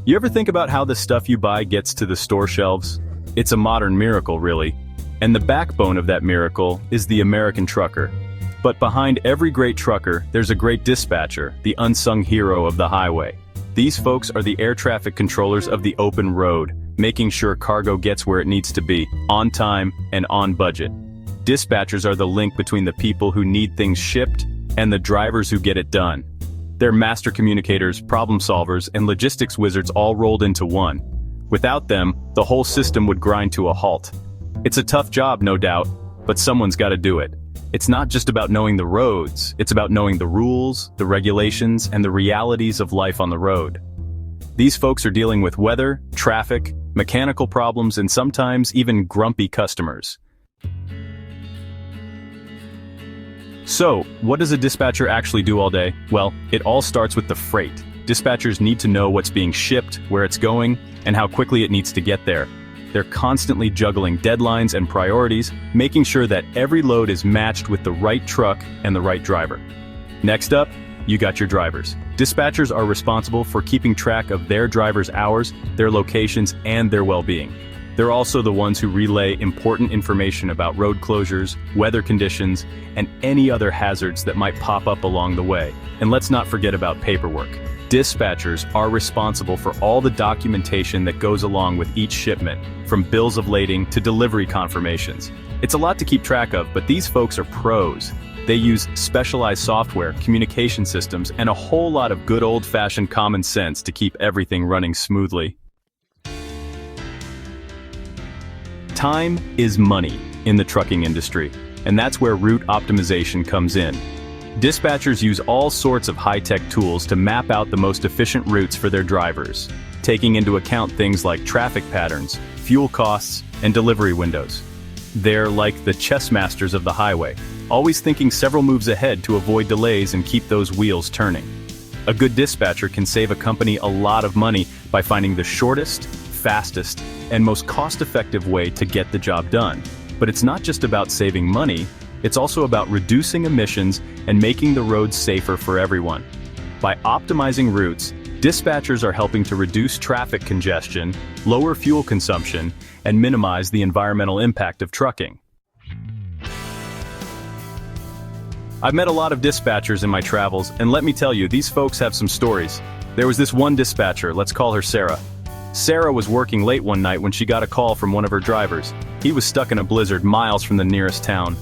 You ever think about how the stuff you buy gets to the store shelves? It's a modern miracle, really. And the backbone of that miracle is the American trucker. But behind every great trucker, there's a great dispatcher, the unsung hero of the highway. These folks are the air traffic controllers of the open road, making sure cargo gets where it needs to be, on time and on budget. Dispatchers are the link between the people who need things shipped and the drivers who get it done. They're master communicators, problem solvers, and logistics wizards all rolled into one. Without them, the whole system would grind to a halt. It's a tough job, no doubt, but someone's got to do it. It's not just about knowing the roads, it's about knowing the rules, the regulations, and the realities of life on the road. These folks are dealing with weather, traffic, mechanical problems, and sometimes even grumpy customers. So, what does a dispatcher actually do all day? Well, it all starts with the freight. Dispatchers need to know what's being shipped, where it's going, and how quickly it needs to get there. They're constantly juggling deadlines and priorities, making sure that every load is matched with the right truck and the right driver. Next up, you got your drivers. Dispatchers are responsible for keeping track of their drivers' hours, their locations, and their well-being. They're also the ones who relay important information about road closures, weather conditions, and any other hazards that might pop up along the way. And let's not forget about paperwork. Dispatchers are responsible for all the documentation that goes along with each shipment, from bills of lading to delivery confirmations. It's a lot to keep track of, but these folks are pros. They use specialized software, communication systems, and a whole lot of good old-fashioned common sense to keep everything running smoothly. Time is money in the trucking industry, and that's where route optimization comes in. Dispatchers use all sorts of high-tech tools to map out the most efficient routes for their drivers, taking into account things like traffic patterns, fuel costs, and delivery windows. They're like the chess masters of the highway, always thinking several moves ahead to avoid delays and keep those wheels turning. A good dispatcher can save a company a lot of money by finding the shortest, fastest, and most cost-effective way to get the job done. But it's not just about saving money, it's also about reducing emissions and making the roads safer for everyone. By optimizing routes, dispatchers are helping to reduce traffic congestion, lower fuel consumption, and minimize the environmental impact of trucking. I've met a lot of dispatchers in my travels, and let me tell you, these folks have some stories. There was this one dispatcher, let's call her Sarah. Sarah was working late one night when she got a call from one of her drivers. He was stuck in a blizzard miles from the nearest town.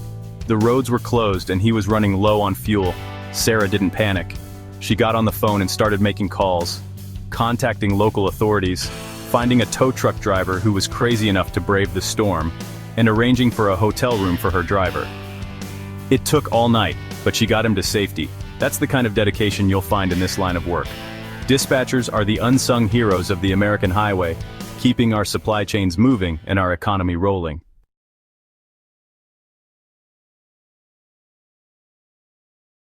The roads were closed and he was running low on fuel. Sarah didn't panic. She got on the phone and started making calls, contacting local authorities, finding a tow truck driver who was crazy enough to brave the storm, and arranging for a hotel room for her driver. It took all night, but she got him to safety. That's the kind of dedication you'll find in this line of work. Dispatchers are the unsung heroes of the American highway, keeping our supply chains moving and our economy rolling.